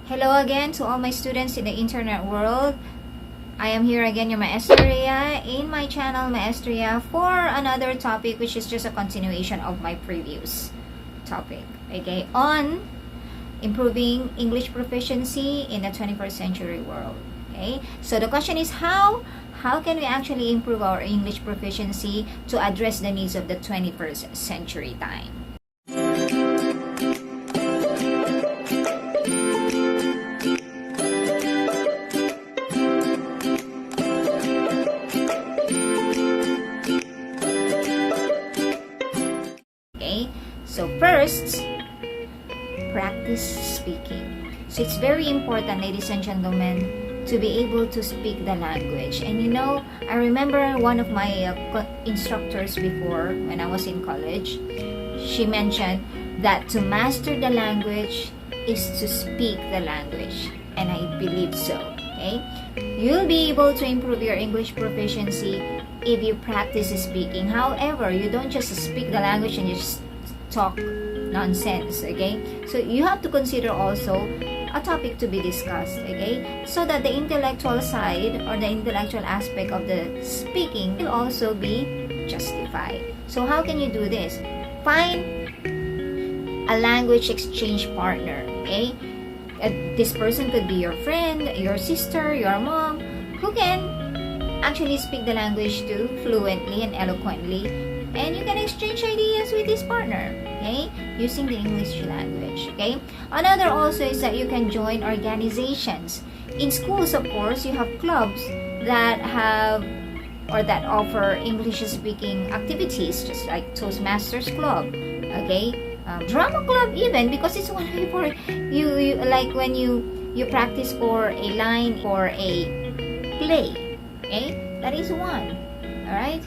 Hello again to all my students in the internet world. I am here again, your Maestra Rhea, in my channel Maestra Rhea, for another topic which is just a continuation of my previous topic, okay, on improving English proficiency in the 21st century world. Okay, so the question is how can we actually improve our English proficiency to address the needs of the 21st century time? So first, practice speaking. So it's very important, ladies and gentlemen, to be able to speak the language. And you know, I remember one of my instructors before, when I was in college, she mentioned that to master the language is to speak the language. And I believe so. Okay? You'll be able to improve your English proficiency if you practice speaking. However, you don't just speak the language and just talk nonsense, okay? So you have to consider also a topic to be discussed, okay? So that the intellectual side or the intellectual aspect of the speaking will also be justified. So how can you do this? Find a language exchange partner, okay? This person could be your friend, your sister, your mom, who can actually speak the language too fluently and eloquently. And you can exchange ideas with this partner, okay, using the English language, okay. Another also is that you can join organizations. In schools, of course, you have clubs that have or that offer English speaking activities, just like Toastmasters Club, okay, drama club even, because it's one way for you like when you practice for a line for a play, okay, that is one, all right.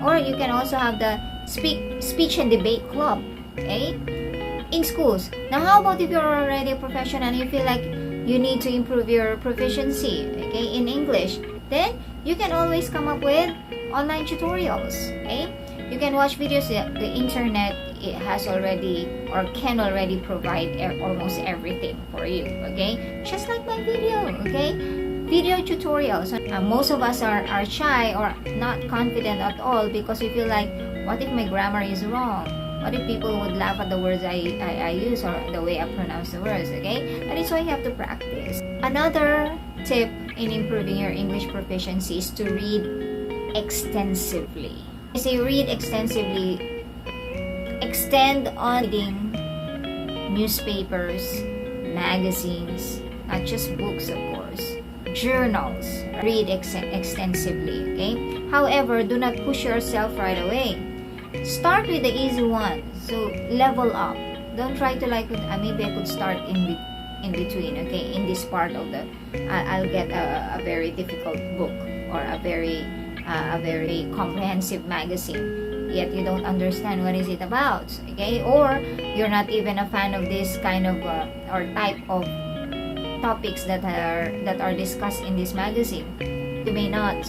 Or you can also have the speech and debate club, okay, in schools. Now, how about if you're already a professional and you feel like you need to improve your proficiency, okay, in English? Then you can always come up with online tutorials, okay? You can watch videos. The internet, it has already or can already provide almost everything for you, okay? Just like my video, okay? Video tutorials. Most of us are shy or not confident at all because we feel like, what if my grammar is wrong? What if people would laugh at the words I use or the way I pronounce the words, okay? That is why you have to practice. Another tip in improving your English proficiency is to read extensively. I say read extensively. Extend on reading newspapers, magazines, not just books, of course. Journals. Read extensively, okay? However, do not push yourself right away. Start with the easy one. So level up. Don't try to like, maybe I could start in between, okay? In this part of the, I'll get a very difficult book or a very comprehensive magazine. Yet you don't understand what is it about, okay? Or you're not even a fan of this kind of or type of topics that are discussed in this magazine. You may not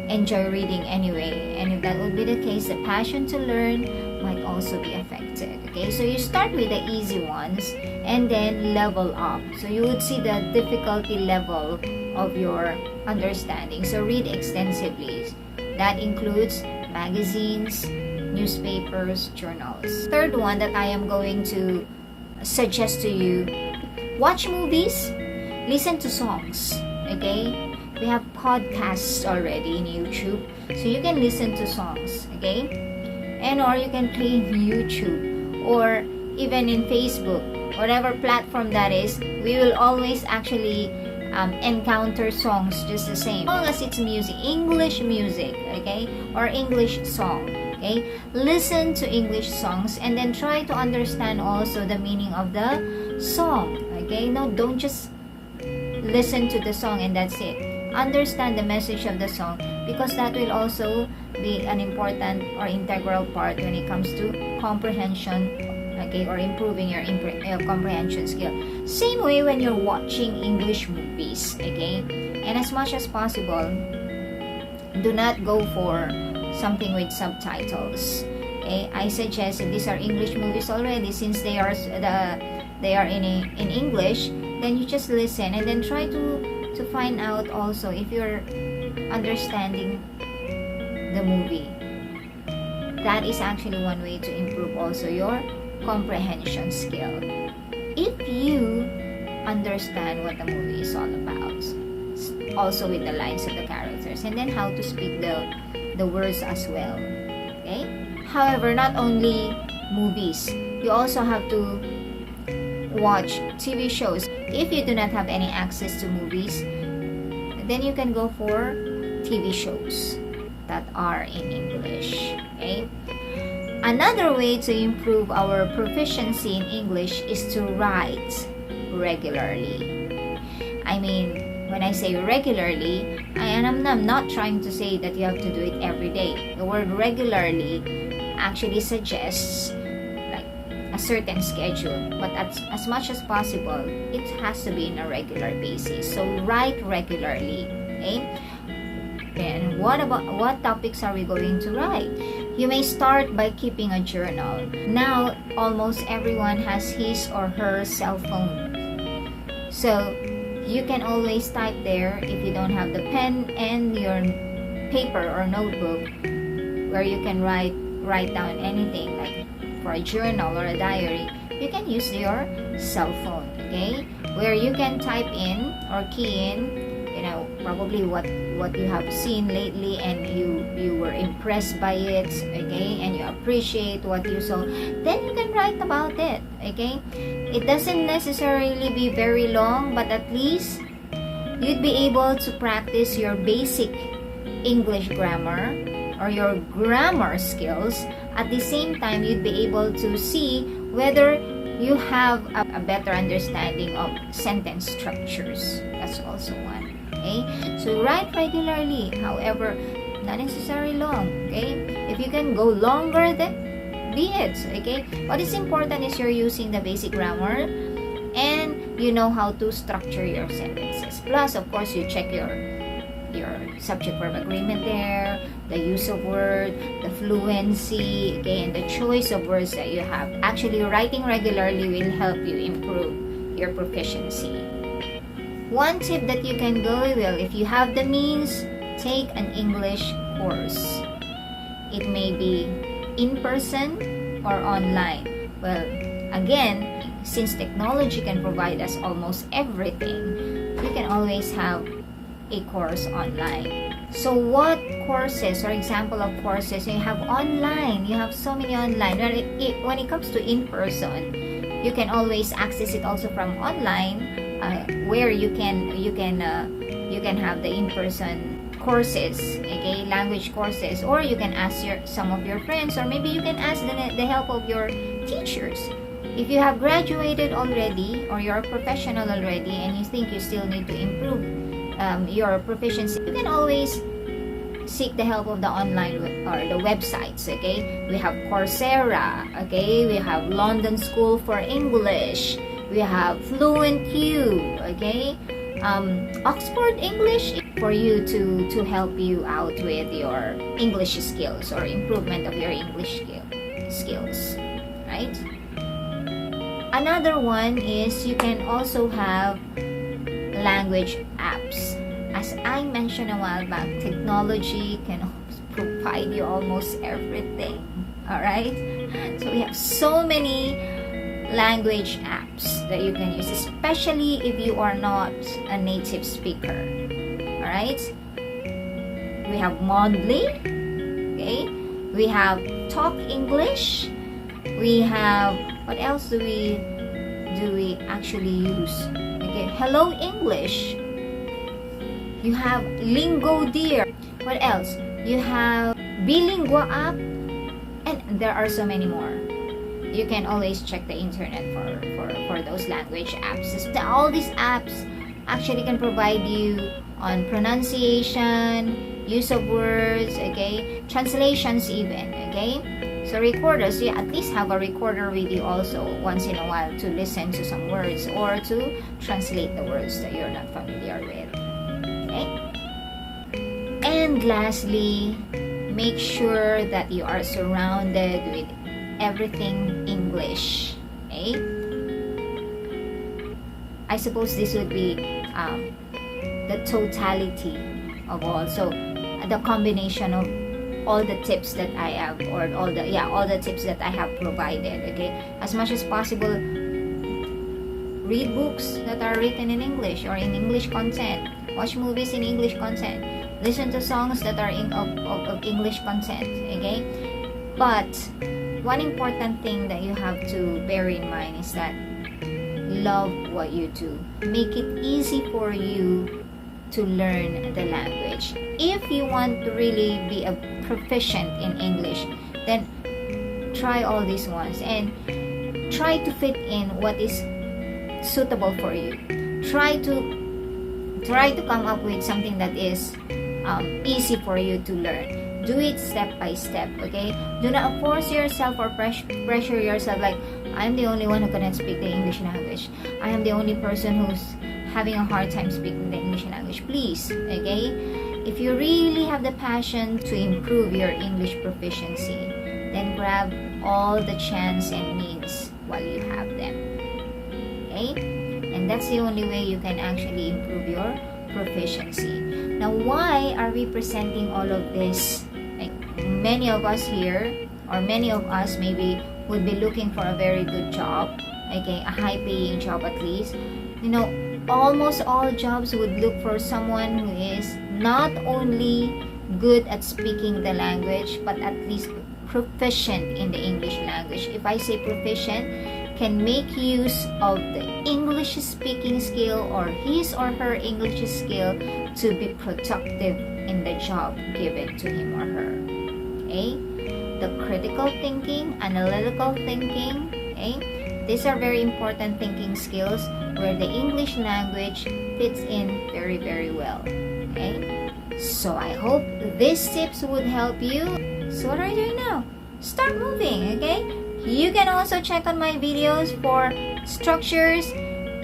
enjoy reading anyway, and if that would be the case, the passion to learn might also be affected, okay? So you start with the easy ones and then level up, so you would see the difficulty level of your understanding. So read extensively. That includes magazines, newspapers, journals. Third one that I am going to suggest to you: watch movies, listen to songs, okay? We have podcasts already in YouTube, so you can listen to songs, okay? And or you can play in YouTube or even in Facebook, whatever platform that is, we will always actually encounter songs just the same. As long as it's music, English music, okay? Or English song, okay? Listen to English songs and then try to understand also the meaning of the song, okay? No, don't just listen to the song and that's it. Understand the message of the song, because that will also be an important or integral part when it comes to comprehension, okay, or improving your comprehension skill. Same way when you're watching English movies, okay? And as much as possible, do not go for something with subtitles. Okay, I suggest if these are English movies already, since they are in English, then you just listen and then try to find out also if you're understanding the movie. That is actually one way to improve also your comprehension skill. If you understand what the movie is all about, also with the lines of the characters, and then how to speak the words as well. Okay? However, not only movies, you also have to watch TV shows. If you do not have any access to movies, then you can go for TV shows that are in English. Okay? Another way to improve our proficiency in English is to write regularly. I mean, when I say regularly, I'm not trying to say that you have to do it every day. The word regularly actually suggests like a certain schedule, but as much as possible, it has to be in a regular basis. So write regularly. Okay? And what topics are we going to write? You may start by keeping a journal. Now, almost everyone has his or her cell phone. So, you can always type there if you don't have the pen and your paper or notebook where you can write down anything like for a journal or a diary. You can use your cell phone, okay? Where you can type in or key in, probably what you have seen lately and you were impressed by it, okay, and you appreciate what you saw, then you can write about it, okay? It doesn't necessarily be very long, but at least you'd be able to practice your basic English grammar or your grammar skills. At the same time, you'd be able to see whether you have a better understanding of sentence structures. That's also one. Okay? So write regularly, however, not necessarily long. Okay? If you can go longer, then be it. Okay? What is important is you're using the basic grammar and you know how to structure your sentences. Plus, of course, you check your subject-verb agreement there, the use of word, the fluency, okay, and the choice of words that you have. Actually, writing regularly will help you improve your proficiency. One tip that you can go with, if you have the means, take an English course. It may be in person or online. Well, again, since technology can provide us almost everything, you can always have a course online. So what courses or example of courses you have online? You have so many online. When it comes to in person, you can always access it also from online, where you can have the in-person courses, okay, language courses, or you can ask some of your friends, or maybe you can ask the help of your teachers. If you have graduated already or you're a professional already and you think you still need to improve your proficiency, you can always seek the help of the online or the websites, okay? We have Coursera, okay? We have London School for English. We have Fluent U, okay? Oxford English for you to help you out with your English skills or improvement of your English skills, right? Another one is you can also have language apps. As I mentioned a while back, technology can provide you almost everything. Alright? So we have so many language apps that you can use, especially if you are not a native speaker. Alright? We have Mondly. Okay? We have Talk English. We have, what else do we actually use? Okay, Hello English. You have Lingo Dear. What else? You have Bilingua app, and there are so many more. You can always check the internet for those language apps. All these apps actually can provide you on pronunciation, use of words, okay, translations even, okay. So recorders, you at least have a recorder with you also once in a while to listen to some words or to translate the words that you're not familiar with. Okay? And lastly, make sure that you are surrounded with everything English. Okay? I suppose this would be the totality of all. So the combination of all the tips that I have, or all the tips that I have provided. Okay, as much as possible, read books that are written in English or in English content. Watch movies in English content. Listen to songs that are of English content. Okay, but one important thing that you have to bear in mind is that love what you do. Make it easy for you to learn the language. If you want to really be a proficient in English, then try all these ones and try to fit in what is suitable for you. Try to come up with something that is easy for you to learn. Do it step by step, okay? Do not force yourself or pressure yourself like, I'm the only one who cannot speak the English language. I am the only person who's having a hard time speaking the English language. Please, okay? If you really have the passion to improve your English proficiency, then grab all the chance and means while you have them. Okay? And that's the only way you can actually improve your proficiency. Now, why are we presenting all of this? Like, many of us here, or many of us maybe, would be looking for a very good job, okay, a high-paying job at least. You know, almost all jobs would look for someone who is not only good at speaking the language, but at least proficient in the English language. If I say proficient, can make use of the English speaking skill or his or her English skill to be productive in the job given to him or her. Okay? The critical thinking, analytical thinking, okay? These are very important thinking skills where the English language fits in very, very well. Okay? So I hope these tips would help you. So what are you doing now? Start moving, okay? You can also check on my videos for structures,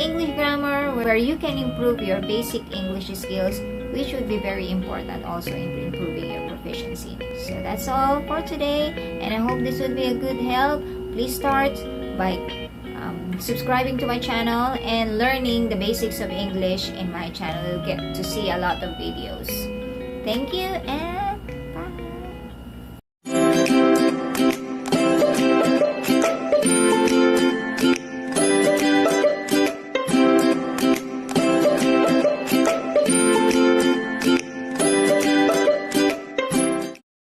English grammar, where you can improve your basic English skills, which would be very important also in improving your proficiency. So that's all for today, and I hope this would be a good help. Please start by subscribing to my channel and learning the basics of English in my channel. You'll get to see a lot of videos. Thank you, and